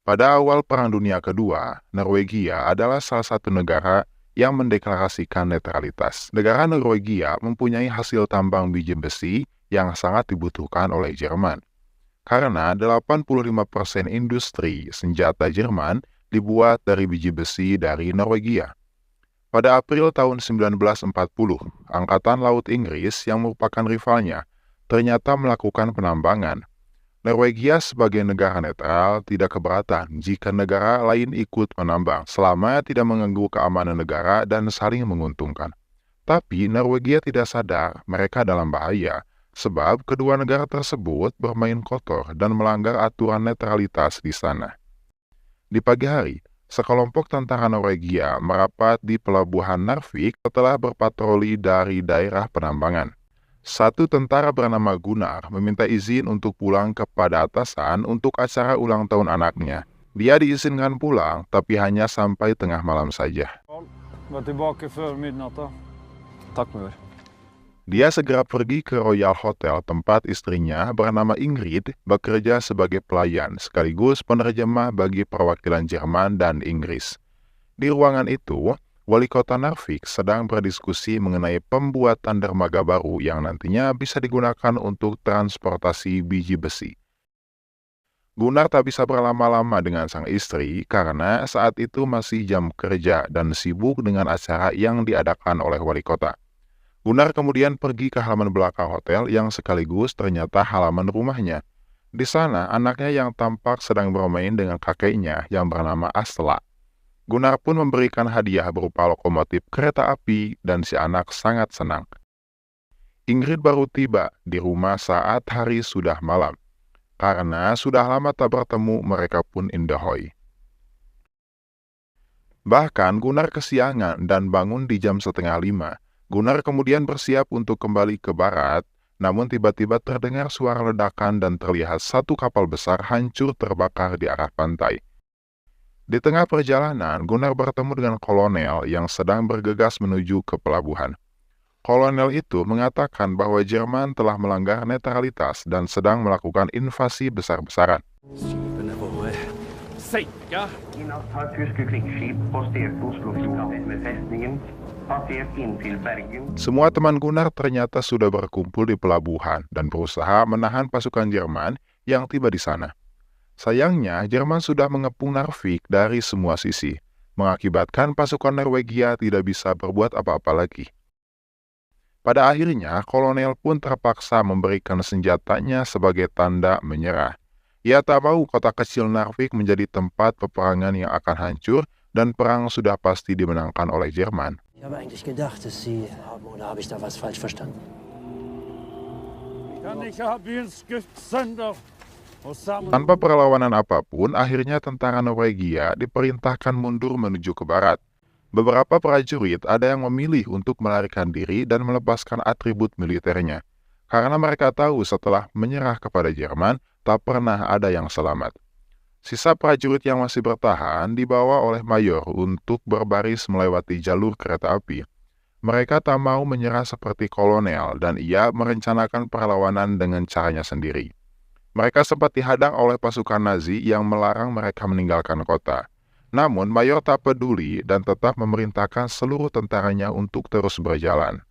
Pada awal Perang Dunia Kedua, Norwegia adalah salah satu negara yang mendeklarasikan netralitas. Negara Norwegia mempunyai hasil tambang biji besi yang sangat dibutuhkan oleh Jerman. Karena 85% industri senjata Jerman dibuat dari biji besi dari Norwegia. Pada April tahun 1940, Angkatan Laut Inggris yang merupakan rivalnya ternyata melakukan penambangan. Norwegia sebagai negara netral tidak keberatan jika negara lain ikut menambang selama tidak mengganggu keamanan negara dan saling menguntungkan. Tapi Norwegia tidak sadar mereka dalam bahaya sebab kedua negara tersebut bermain kotor dan melanggar aturan netralitas di sana. Di pagi hari, sekelompok tentara Norwegia merapat di pelabuhan Narvik setelah berpatroli dari daerah penambangan. Satu tentara bernama Gunnar meminta izin untuk pulang kepada atasan untuk acara ulang tahun anaknya. Dia diizinkan pulang, tapi hanya sampai tengah malam saja. Dia segera pergi ke Royal Hotel tempat istrinya bernama Ingrid bekerja sebagai pelayan sekaligus penerjemah bagi perwakilan Jerman dan Inggris. Di ruangan itu, Wali Kota Narvik sedang berdiskusi mengenai pembuatan dermaga baru yang nantinya bisa digunakan untuk transportasi biji besi. Gunnar tak bisa berlama-lama dengan sang istri karena saat itu masih jam kerja dan sibuk dengan acara yang diadakan oleh wali kota. Gunnar kemudian pergi ke halaman belakang hotel yang sekaligus ternyata halaman rumahnya. Di sana, anaknya yang tampak sedang bermain dengan kakeknya yang bernama Astla. Gunnar pun memberikan hadiah berupa lokomotif kereta api dan si anak sangat senang. Ingrid baru tiba di rumah saat hari sudah malam. Karena sudah lama tak bertemu, mereka pun indahoy. Bahkan Gunnar kesiangan dan bangun di jam 4:30. Gunnar kemudian bersiap untuk kembali ke barat, namun tiba-tiba terdengar suara ledakan dan terlihat satu kapal besar hancur terbakar di arah pantai. Di tengah perjalanan, Gunnar bertemu dengan kolonel yang sedang bergegas menuju ke pelabuhan. Kolonel itu mengatakan bahwa Jerman telah melanggar netralitas dan sedang melakukan invasi besar-besaran. Semua teman Gunnar ternyata sudah berkumpul di pelabuhan dan berusaha menahan pasukan Jerman yang tiba di sana. Sayangnya, Jerman sudah mengepung Narvik dari semua sisi, mengakibatkan pasukan Norwegia tidak bisa berbuat apa-apa lagi. Pada akhirnya, kolonel pun terpaksa memberikan senjatanya sebagai tanda menyerah. Ia tak mau kota kecil Narvik menjadi tempat peperangan yang akan hancur dan perang sudah pasti dimenangkan oleh Jerman. Ich habe eigentlich gedacht, dass Sie haben, oder habe ich da was falsch verstanden? Tanpa perlawanan apapun, akhirnya tentara Norwegia diperintahkan mundur menuju ke barat. Beberapa prajurit ada yang memilih untuk melarikan diri dan melepaskan atribut militernya. Karena mereka tahu setelah menyerah kepada Jerman, tak pernah ada yang selamat. Sisa prajurit yang masih bertahan dibawa oleh mayor untuk berbaris melewati jalur kereta api. Mereka tak mau menyerah seperti kolonel dan ia merencanakan perlawanan dengan caranya sendiri. Mereka sempat dihadang oleh pasukan Nazi yang melarang mereka meninggalkan kota. Namun mayor tak peduli dan tetap memerintahkan seluruh tentaranya untuk terus berjalan.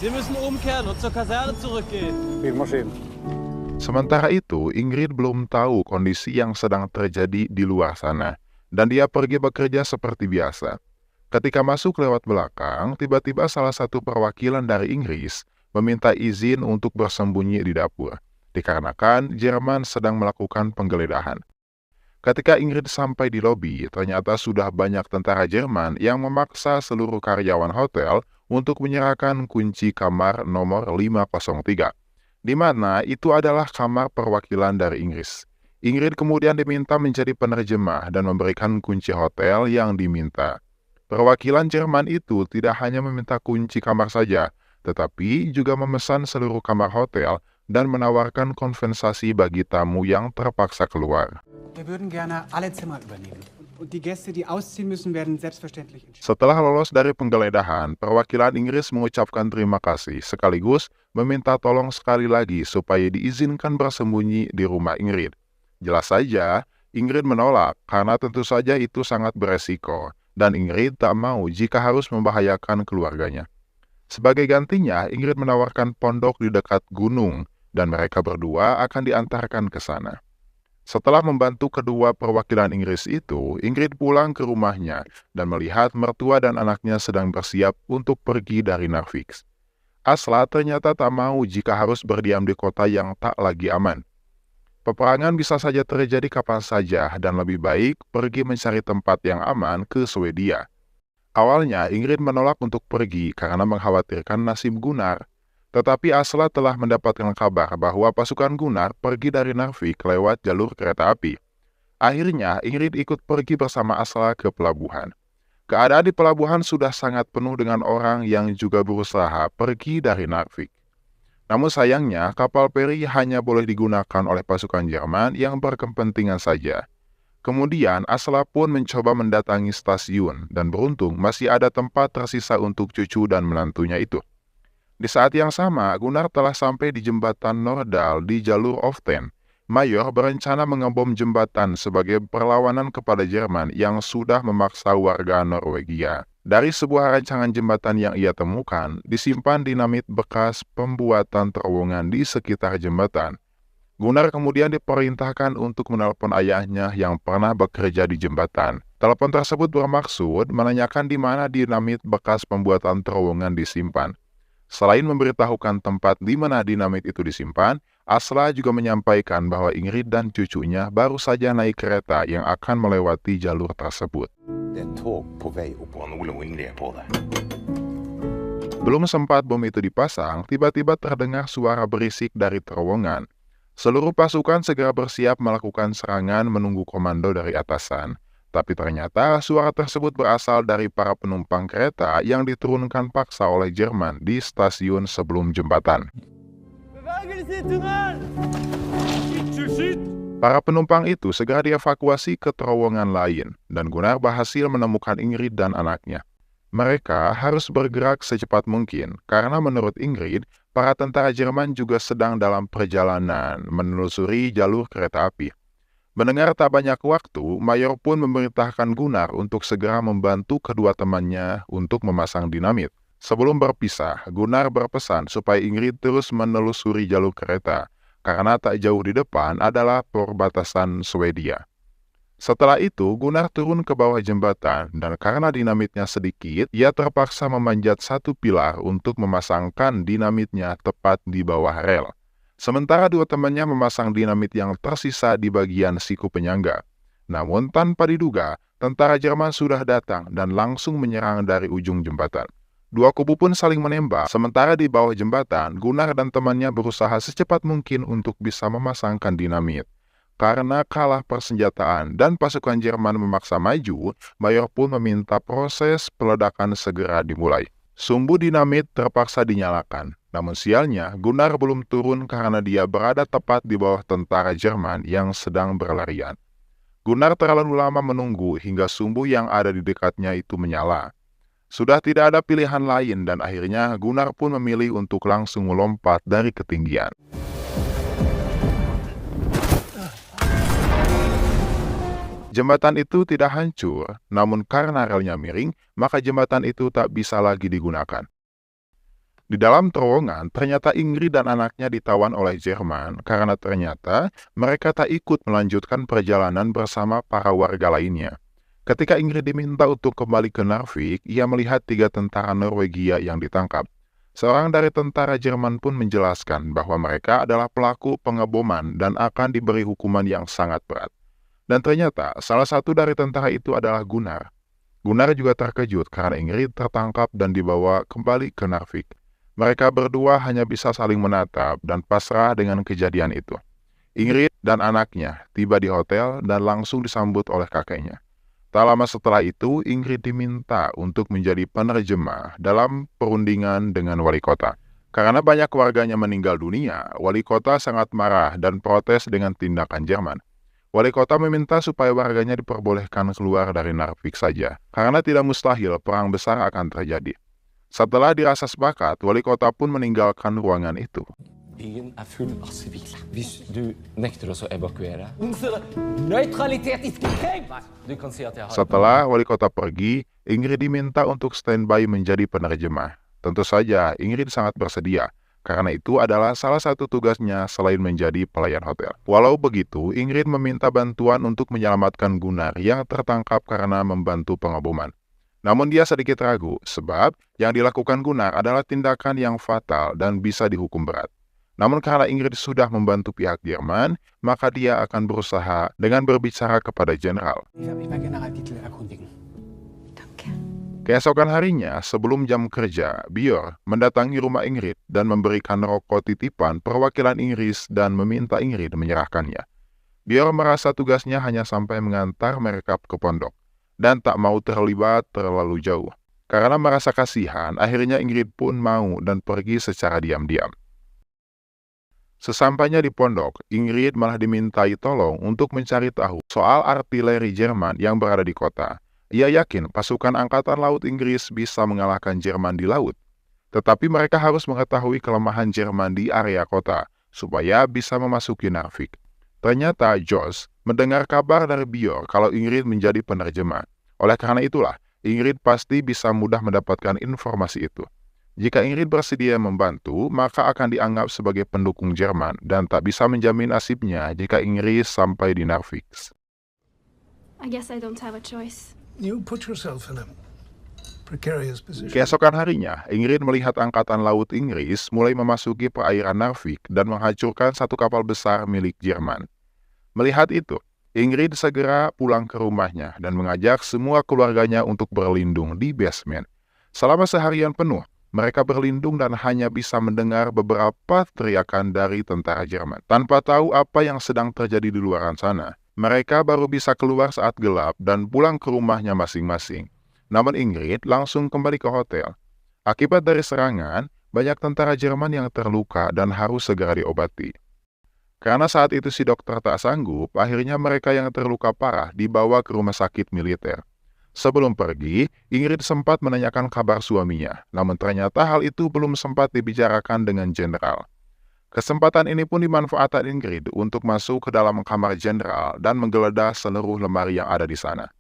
Sie müssen umkehren und zur Kaserne zurückgehen. Sementara itu, Ingrid belum tahu kondisi yang sedang terjadi di luar sana, dan dia pergi bekerja seperti biasa. Ketika masuk lewat belakang, tiba-tiba salah satu perwakilan dari Inggris meminta izin untuk bersembunyi di dapur, dikarenakan Jerman sedang melakukan penggeledahan. Ketika Ingrid sampai di lobi, ternyata sudah banyak tentara Jerman yang memaksa seluruh karyawan hotel untuk menyerahkan kunci kamar nomor 503. Di mana itu adalah kamar perwakilan dari Inggris. Ingrid kemudian diminta menjadi penerjemah dan memberikan kunci hotel yang diminta. Perwakilan Jerman itu tidak hanya meminta kunci kamar saja, tetapi juga memesan seluruh kamar hotel dan menawarkan kompensasi bagi tamu yang terpaksa keluar. Wir würden gerne alle Zimmer übernehmen. Und die Gäste, die ausziehen müssen, werden selbstverständlich entschädigt. Setelah lolos dari penggeledahan, perwakilan Inggris mengucapkan terima kasih sekaligus meminta tolong sekali lagi supaya diizinkan bersembunyi di rumah Ingrid. Jelas saja, Ingrid menolak karena tentu saja itu sangat beresiko, dan Ingrid tak mau jika harus membahayakan keluarganya. Sebagai gantinya, Ingrid menawarkan pondok di dekat gunung, dan mereka berdua akan diantarkan ke sana. Setelah membantu kedua perwakilan Inggris itu, Ingrid pulang ke rumahnya dan melihat mertua dan anaknya sedang bersiap untuk pergi dari Narvik. Asla ternyata tak mau jika harus berdiam di kota yang tak lagi aman. Peperangan bisa saja terjadi kapan saja dan lebih baik pergi mencari tempat yang aman ke Swedia. Awalnya Ingrid menolak untuk pergi karena mengkhawatirkan nasib Gunnar. Tetapi Asla telah mendapatkan kabar bahwa pasukan Gunnar pergi dari Narvik lewat jalur kereta api. Akhirnya Ingrid ikut pergi bersama Asla ke pelabuhan. Keadaan di pelabuhan sudah sangat penuh dengan orang yang juga berusaha pergi dari Narvik. Namun sayangnya kapal peri hanya boleh digunakan oleh pasukan Jerman yang berkepentingan saja. Kemudian Asla pun mencoba mendatangi stasiun dan beruntung masih ada tempat tersisa untuk cucu dan menantunya itu. Di saat yang sama, Gunnar telah sampai di jembatan Nordal di jalur Often. Mayor berencana mengebom jembatan sebagai perlawanan kepada Jerman yang sudah memaksa warga Norwegia. Dari sebuah rancangan jembatan yang ia temukan, disimpan dinamit bekas pembuatan terowongan di sekitar jembatan. Gunnar kemudian diperintahkan untuk menelpon ayahnya yang pernah bekerja di jembatan. Telepon tersebut bermaksud menanyakan di mana dinamit bekas pembuatan terowongan disimpan. Selain memberitahukan tempat di mana dinamit itu disimpan, Asla juga menyampaikan bahwa Ingrid dan cucunya baru saja naik kereta yang akan melewati jalur tersebut. Belum sempat bom itu dipasang, tiba-tiba terdengar suara berisik dari terowongan. Seluruh pasukan segera bersiap melakukan serangan menunggu komando dari atasan. Tapi ternyata suara tersebut berasal dari para penumpang kereta yang diturunkan paksa oleh Jerman di stasiun sebelum jembatan. Para penumpang itu segera dievakuasi ke terowongan lain, dan Gunnar berhasil menemukan Ingrid dan anaknya. Mereka harus bergerak secepat mungkin, karena menurut Ingrid, para tentara Jerman juga sedang dalam perjalanan menelusuri jalur kereta api. Mendengar tak banyak waktu, Mayor pun memerintahkan Gunnar untuk segera membantu kedua temannya untuk memasang dinamit. Sebelum berpisah, Gunnar berpesan supaya Ingrid terus menelusuri jalur kereta, karena tak jauh di depan adalah perbatasan Swedia. Setelah itu, Gunnar turun ke bawah jembatan, dan karena dinamitnya sedikit, ia terpaksa memanjat satu pilar untuk memasangkan dinamitnya tepat di bawah rel. Sementara dua temannya memasang dinamit yang tersisa di bagian siku penyangga. Namun tanpa diduga, tentara Jerman sudah datang dan langsung menyerang dari ujung jembatan. Dua kubu pun saling menembak, sementara di bawah jembatan, Gunnar dan temannya berusaha secepat mungkin untuk bisa memasangkan dinamit. Karena kalah persenjataan dan pasukan Jerman memaksa maju, Mayor pun meminta proses peledakan segera dimulai. Sumbu dinamit terpaksa dinyalakan, namun sialnya Gunnar belum turun karena dia berada tepat di bawah tentara Jerman yang sedang berlarian. Gunnar terlalu lama menunggu hingga sumbu yang ada di dekatnya itu menyala. Sudah tidak ada pilihan lain dan akhirnya Gunnar pun memilih untuk langsung melompat dari ketinggian. Jembatan itu tidak hancur, namun karena relnya miring, maka jembatan itu tak bisa lagi digunakan. Di dalam terowongan, ternyata Ingrid dan anaknya ditawan oleh Jerman karena ternyata mereka tak ikut melanjutkan perjalanan bersama para warga lainnya. Ketika Ingrid diminta untuk kembali ke Narvik, ia melihat 3 tentara Norwegia yang ditangkap. Seorang dari tentara Jerman pun menjelaskan bahwa mereka adalah pelaku pengeboman dan akan diberi hukuman yang sangat berat. Dan ternyata salah satu dari tentara itu adalah Gunnar. Gunnar juga terkejut karena Ingrid tertangkap dan dibawa kembali ke Narvik. Mereka berdua hanya bisa saling menatap dan pasrah dengan kejadian itu. Ingrid dan anaknya tiba di hotel dan langsung disambut oleh kakeknya. Tak lama setelah itu, Ingrid diminta untuk menjadi penerjemah dalam perundingan dengan wali kota. Karena banyak warganya meninggal dunia, wali kota sangat marah dan protes dengan tindakan Jerman. Wali kota meminta supaya warganya diperbolehkan keluar dari Narvik saja, karena tidak mustahil perang besar akan terjadi. Setelah dirasa sepakat, wali kota pun meninggalkan ruangan itu. Byen er full av sivile. Hvis du nekter oss å evakuere Neutralitet ist gekränkt! Du kan si at jeg har Setelah wali kota pergi, Ingrid diminta untuk standby menjadi penerjemah. Tentu saja Ingrid sangat bersedia, karena itu adalah salah satu tugasnya selain menjadi pelayan hotel. Walau begitu, Ingrid meminta bantuan untuk menyelamatkan Gunnar yang tertangkap karena membantu pengeboman. Namun dia sedikit ragu, sebab yang dilakukan Gunnar adalah tindakan yang fatal dan bisa dihukum berat. Namun karena Ingrid sudah membantu pihak Jerman, maka dia akan berusaha dengan berbicara kepada jenderal. Ich werde mich bei General Dietl erkundigen. Danke. Keesokan harinya, sebelum jam kerja, Björn mendatangi rumah Ingrid dan memberikan rokok titipan perwakilan Inggris dan meminta Ingrid menyerahkannya. Björn merasa tugasnya hanya sampai mengantar mereka ke pondok dan tak mau terlibat terlalu jauh. Karena merasa kasihan, akhirnya Ingrid pun mau dan pergi secara diam-diam. Sesampainya di pondok, Ingrid malah dimintai tolong untuk mencari tahu soal artileri Jerman yang berada di kota. Ia yakin pasukan Angkatan Laut Inggris bisa mengalahkan Jerman di laut. Tetapi mereka harus mengetahui kelemahan Jerman di area kota, supaya bisa memasuki Narvik. Ternyata Jos mendengar kabar dari Björn kalau Ingrid menjadi penerjemah. Oleh karena itulah, Ingrid pasti bisa mudah mendapatkan informasi itu. Jika Ingrid bersedia membantu, maka akan dianggap sebagai pendukung Jerman dan tak bisa menjamin nasibnya jika Inggris sampai di Narvik. I guess I don't have a choice. You put yourself in a precarious position. Keesokan harinya, Ingrid melihat Angkatan Laut Inggris mulai memasuki perairan Narvik dan menghancurkan satu kapal besar milik Jerman. Melihat itu, Ingrid segera pulang ke rumahnya dan mengajak semua keluarganya untuk berlindung di basement. Selama seharian penuh, mereka berlindung dan hanya bisa mendengar beberapa teriakan dari tentara Jerman. Tanpa tahu apa yang sedang terjadi di luar sana, mereka baru bisa keluar saat gelap dan pulang ke rumahnya masing-masing. Namun Ingrid langsung kembali ke hotel. Akibat dari serangan, banyak tentara Jerman yang terluka dan harus segera diobati. Karena saat itu si dokter tak sanggup, akhirnya mereka yang terluka parah dibawa ke rumah sakit militer. Sebelum pergi, Ingrid sempat menanyakan kabar suaminya, namun ternyata hal itu belum sempat dibicarakan dengan jenderal. Kesempatan ini pun dimanfaatkan Ingrid untuk masuk ke dalam kamar jenderal dan menggeledah seluruh lemari yang ada di sana.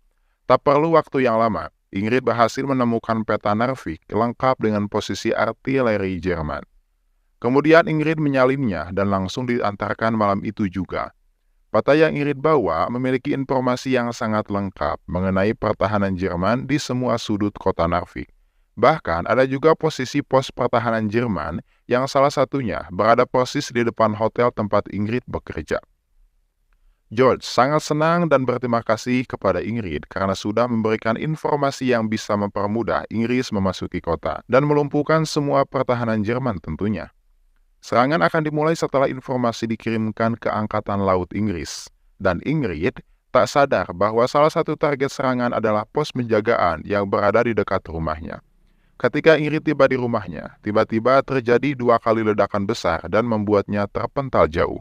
Tak perlu waktu yang lama, Ingrid berhasil menemukan peta Narvik lengkap dengan posisi artileri Jerman. Kemudian Ingrid menyalinnya dan langsung diantarkan malam itu juga. Peta yang Ingrid bawa memiliki informasi yang sangat lengkap mengenai pertahanan Jerman di semua sudut kota Narvik. Bahkan ada juga posisi pos pertahanan Jerman yang salah satunya berada persis di depan hotel tempat Ingrid bekerja. George sangat senang dan berterima kasih kepada Ingrid karena sudah memberikan informasi yang bisa mempermudah Inggris memasuki kota dan melumpuhkan semua pertahanan Jerman tentunya. Serangan akan dimulai setelah informasi dikirimkan ke Angkatan Laut Inggris, dan Ingrid tak sadar bahwa salah satu target serangan adalah pos penjagaan yang berada di dekat rumahnya. Ketika Ingrid tiba di rumahnya, tiba-tiba terjadi 2 kali ledakan besar dan membuatnya terpental jauh.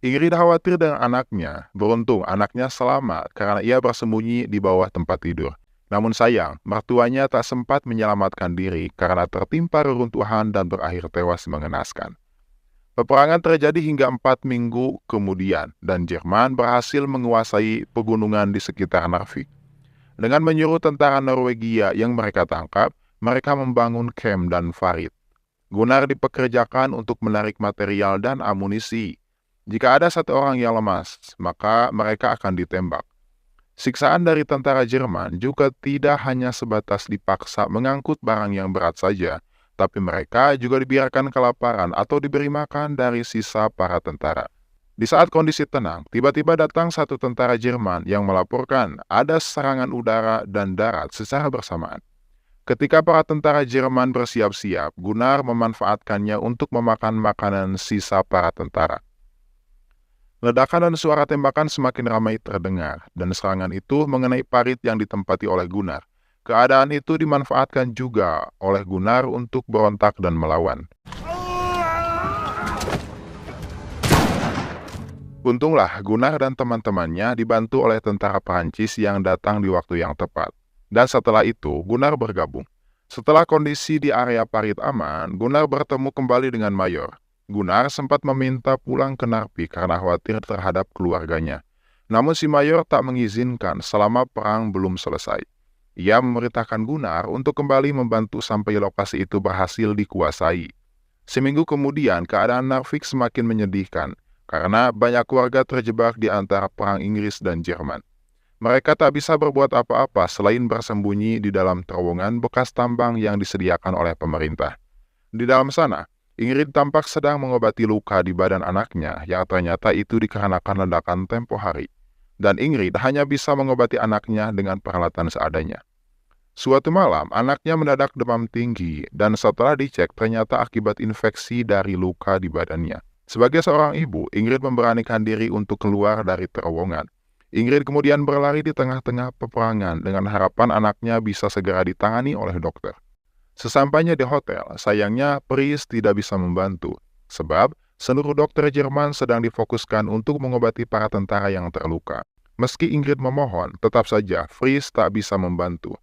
Ingrid khawatir dengan anaknya. Beruntung anaknya selamat karena ia bersembunyi di bawah tempat tidur. Namun sayang, mertuanya tak sempat menyelamatkan diri karena tertimpa reruntuhan dan berakhir tewas mengenaskan. Peperangan terjadi hingga 4 minggu kemudian dan Jerman berhasil menguasai pegunungan di sekitar Narvik. Dengan menyuruh tentara Norwegia yang mereka tangkap, mereka membangun camp dan farit. Gunnar dipekerjakan untuk menarik material dan amunisi. Jika ada satu orang yang lemas, maka mereka akan ditembak. Siksaan dari tentara Jerman juga tidak hanya sebatas dipaksa mengangkut barang yang berat saja, tapi mereka juga dibiarkan kelaparan atau diberi makan dari sisa para tentara. Di saat kondisi tenang, tiba-tiba datang satu tentara Jerman yang melaporkan ada serangan udara dan darat secara bersamaan. Ketika para tentara Jerman bersiap-siap, Gunnar memanfaatkannya untuk memakan makanan sisa para tentara. Ledakan dan suara tembakan semakin ramai terdengar, dan serangan itu mengenai parit yang ditempati oleh Gunnar. Keadaan itu dimanfaatkan juga oleh Gunnar untuk berontak dan melawan. Untunglah Gunnar dan teman-temannya dibantu oleh tentara Perancis yang datang di waktu yang tepat. Dan setelah itu, Gunnar bergabung. Setelah kondisi di area parit aman, Gunnar bertemu kembali dengan Mayor. Gunnar sempat meminta pulang ke Narvik karena khawatir terhadap keluarganya. Namun si Mayor tak mengizinkan selama perang belum selesai. Ia memerintahkan Gunnar untuk kembali membantu sampai lokasi itu berhasil dikuasai. Seminggu kemudian, keadaan Narvik semakin menyedihkan karena banyak keluarga terjebak di antara perang Inggris dan Jerman. Mereka tak bisa berbuat apa-apa selain bersembunyi di dalam terowongan bekas tambang yang disediakan oleh pemerintah. Di dalam sana, Ingrid tampak sedang mengobati luka di badan anaknya yang ternyata itu dikarenakan ledakan tempo hari. Dan Ingrid hanya bisa mengobati anaknya dengan peralatan seadanya. Suatu malam, anaknya mendadak demam tinggi dan setelah dicek ternyata akibat infeksi dari luka di badannya. Sebagai seorang ibu, Ingrid memberanikan diri untuk keluar dari terowongan. Ingrid kemudian berlari di tengah-tengah peperangan dengan harapan anaknya bisa segera ditangani oleh dokter. Sesampainya di hotel, sayangnya Pris tidak bisa membantu, sebab seluruh dokter Jerman sedang difokuskan untuk mengobati para tentara yang terluka. Meski Ingrid memohon, tetap saja Fries tak bisa membantu.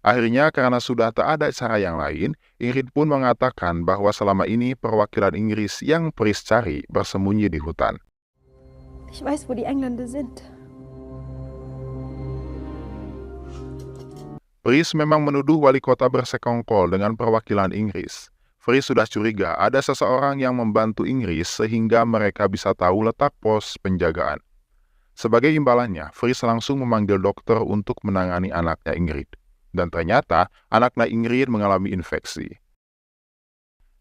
Akhirnya karena sudah tak ada cara yang lain, Ingrid pun mengatakan bahwa selama ini perwakilan Inggris yang Pris cari bersembunyi di hutan. Ich weiß, wo die Engländer sind. Pris memang menuduh wali kota bersekongkol dengan perwakilan Inggris. Fries sudah curiga ada seseorang yang membantu Inggris sehingga mereka bisa tahu letak pos penjagaan. Sebagai imbalannya, Fries langsung memanggil dokter untuk menangani anaknya Ingrid. Dan ternyata, anaknya Ingrid mengalami infeksi.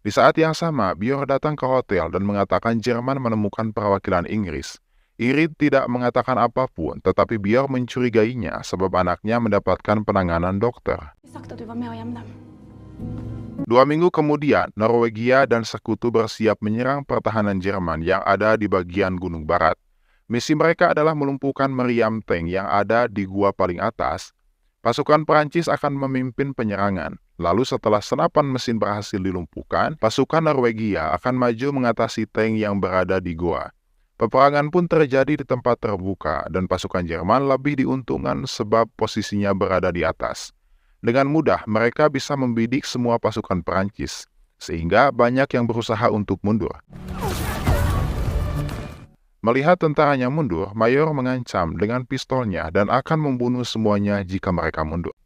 Di saat yang sama, Björn datang ke hotel dan mengatakan Jerman menemukan perwakilan Inggris. Ingrid tidak mengatakan apapun, tetapi Björn mencurigainya sebab anaknya mendapatkan penanganan dokter. 2 minggu kemudian, Norwegia dan sekutu bersiap menyerang pertahanan Jerman yang ada di bagian gunung barat. Misi mereka adalah melumpuhkan meriam tank yang ada di gua paling atas. Pasukan Perancis akan memimpin penyerangan. Lalu setelah senapan mesin berhasil dilumpuhkan, pasukan Norwegia akan maju mengatasi tank yang berada di gua. Peperangan pun terjadi di tempat terbuka dan pasukan Jerman lebih diuntungkan sebab posisinya berada di atas. Dengan mudah mereka bisa membidik semua pasukan Perancis, sehingga banyak yang berusaha untuk mundur. Melihat tentaranya mundur, Mayor mengancam dengan pistolnya dan akan membunuh semuanya jika mereka mundur.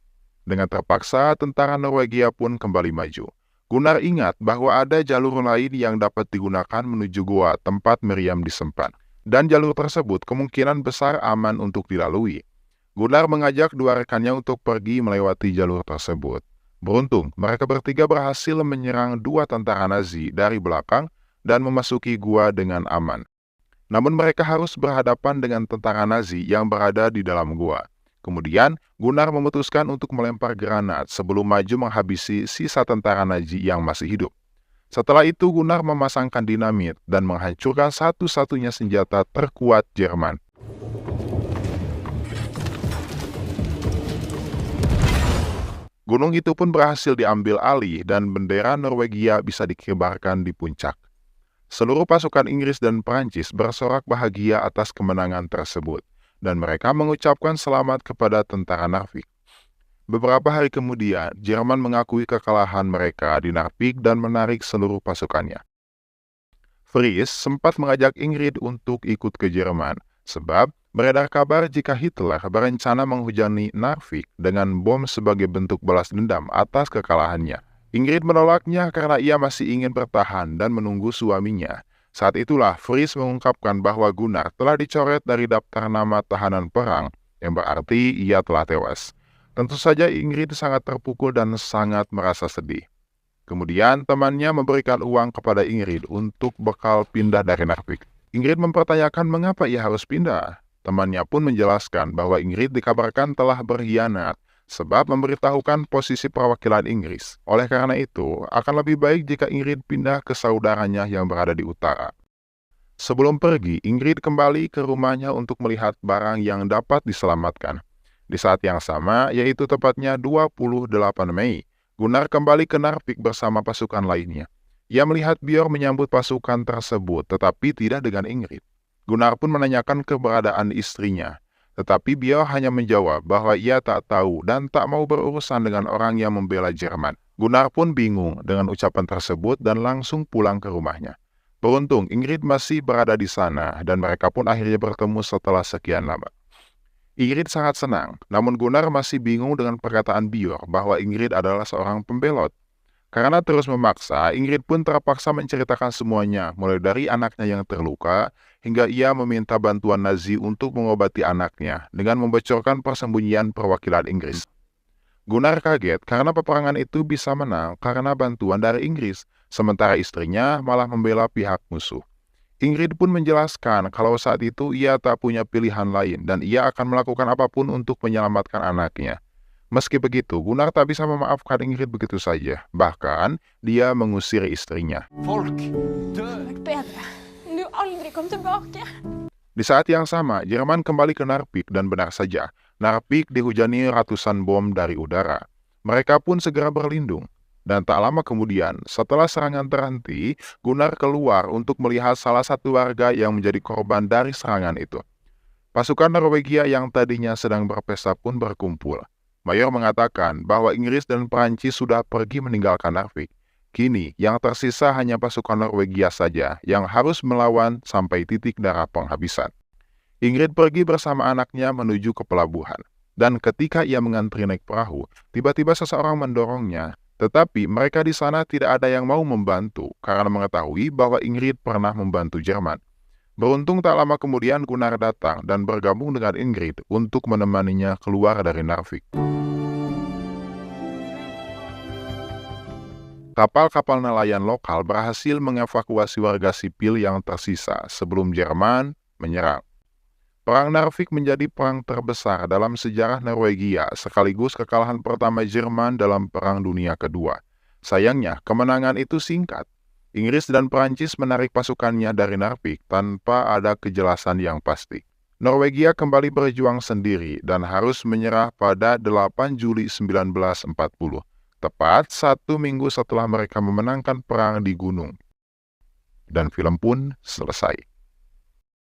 Dengan terpaksa, tentara Norwegia pun kembali maju. Gunnar ingat bahwa ada jalur lain yang dapat digunakan menuju gua tempat Miriam disimpan. Dan jalur tersebut kemungkinan besar aman untuk dilalui. Gunnar mengajak 2 rekannya untuk pergi melewati jalur tersebut. Beruntung, mereka bertiga berhasil menyerang 2 tentara Nazi dari belakang dan memasuki gua dengan aman. Namun mereka harus berhadapan dengan tentara Nazi yang berada di dalam gua. Kemudian, Gunnar memutuskan untuk melempar granat sebelum maju menghabisi sisa tentara Nazi yang masih hidup. Setelah itu, Gunnar memasangkan dinamit dan menghancurkan satu-satunya senjata terkuat Jerman. Gunung itu pun berhasil diambil alih dan bendera Norwegia bisa dikibarkan di puncak. Seluruh pasukan Inggris dan Perancis bersorak bahagia atas kemenangan tersebut, dan mereka mengucapkan selamat kepada tentara Narvik. Beberapa hari kemudian, Jerman mengakui kekalahan mereka di Narvik dan menarik seluruh pasukannya. Fries sempat mengajak Ingrid untuk ikut ke Jerman, sebab beredar kabar jika Hitler berencana menghujani Narvik dengan bom sebagai bentuk balas dendam atas kekalahannya. Ingrid menolaknya karena ia masih ingin bertahan dan menunggu suaminya. Saat itulah Fries mengungkapkan bahwa Gunnar telah dicoret dari daftar nama tahanan perang, yang berarti ia telah tewas. Tentu saja Ingrid sangat terpukul dan sangat merasa sedih. Kemudian temannya memberikan uang kepada Ingrid untuk bekal pindah dari Narvik. Ingrid mempertanyakan mengapa ia harus pindah. Temannya pun menjelaskan bahwa Ingrid dikabarkan telah berkhianat sebab memberitahukan posisi perwakilan Inggris. Oleh karena itu, akan lebih baik jika Ingrid pindah ke saudaranya yang berada di utara. Sebelum pergi, Ingrid kembali ke rumahnya untuk melihat barang yang dapat diselamatkan. Di saat yang sama, yaitu tepatnya 28 Mei, Gunnar kembali ke Narvik bersama pasukan lainnya. Ia melihat Björn menyambut pasukan tersebut, tetapi tidak dengan Ingrid. Gunnar pun menanyakan keberadaan istrinya, tetapi beliau hanya menjawab bahwa ia tak tahu dan tak mau berurusan dengan orang yang membela Jerman. Gunnar pun bingung dengan ucapan tersebut dan langsung pulang ke rumahnya. Beruntung Ingrid masih berada di sana dan mereka pun akhirnya bertemu setelah sekian lama. Ingrid sangat senang, namun Gunnar masih bingung dengan perkataan Björn bahwa Ingrid adalah seorang pembelot. Karena terus memaksa, Ingrid pun terpaksa menceritakan semuanya, mulai dari anaknya yang terluka, hingga ia meminta bantuan Nazi untuk mengobati anaknya, dengan membocorkan persembunyian perwakilan Inggris. Gunnar kaget karena peperangan itu bisa menang karena bantuan dari Inggris, sementara istrinya malah membela pihak musuh. Ingrid pun menjelaskan kalau saat itu ia tak punya pilihan lain dan ia akan melakukan apapun untuk menyelamatkan anaknya. Meski begitu, Gunnar tak bisa memaafkan Ingrid begitu saja. Bahkan, dia mengusir istrinya. Di saat yang sama, Jerman kembali ke Narvik dan benar saja, Narvik dihujani ratusan bom dari udara. Mereka pun segera berlindung. Dan tak lama kemudian, setelah serangan terhenti, Gunnar keluar untuk melihat salah satu warga yang menjadi korban dari serangan itu. Pasukan Norwegia yang tadinya sedang berpesta pun berkumpul. Mayor mengatakan bahwa Inggris dan Perancis sudah pergi meninggalkan Narvik. Kini, yang tersisa hanya pasukan Norwegia saja yang harus melawan sampai titik darah penghabisan. Ingrid pergi bersama anaknya menuju ke pelabuhan. Dan ketika ia mengantri naik perahu, tiba-tiba seseorang mendorongnya. Tetapi mereka di sana tidak ada yang mau membantu karena mengetahui bahwa Ingrid pernah membantu Jerman. Beruntung tak lama kemudian Gunnar datang dan bergabung dengan Ingrid untuk menemaninya keluar dari Narvik. Kapal-kapal nelayan lokal berhasil mengevakuasi warga sipil yang tersisa sebelum Jerman menyerang. Perang Narvik menjadi perang terbesar dalam sejarah Norwegia sekaligus kekalahan pertama Jerman dalam Perang Dunia Kedua. Sayangnya, kemenangan itu singkat. Inggris dan Perancis menarik pasukannya dari Narvik tanpa ada kejelasan yang pasti. Norwegia kembali berjuang sendiri dan harus menyerah pada 8 Juli 1940. Tepat 1 minggu setelah mereka memenangkan perang di gunung. Dan film pun selesai.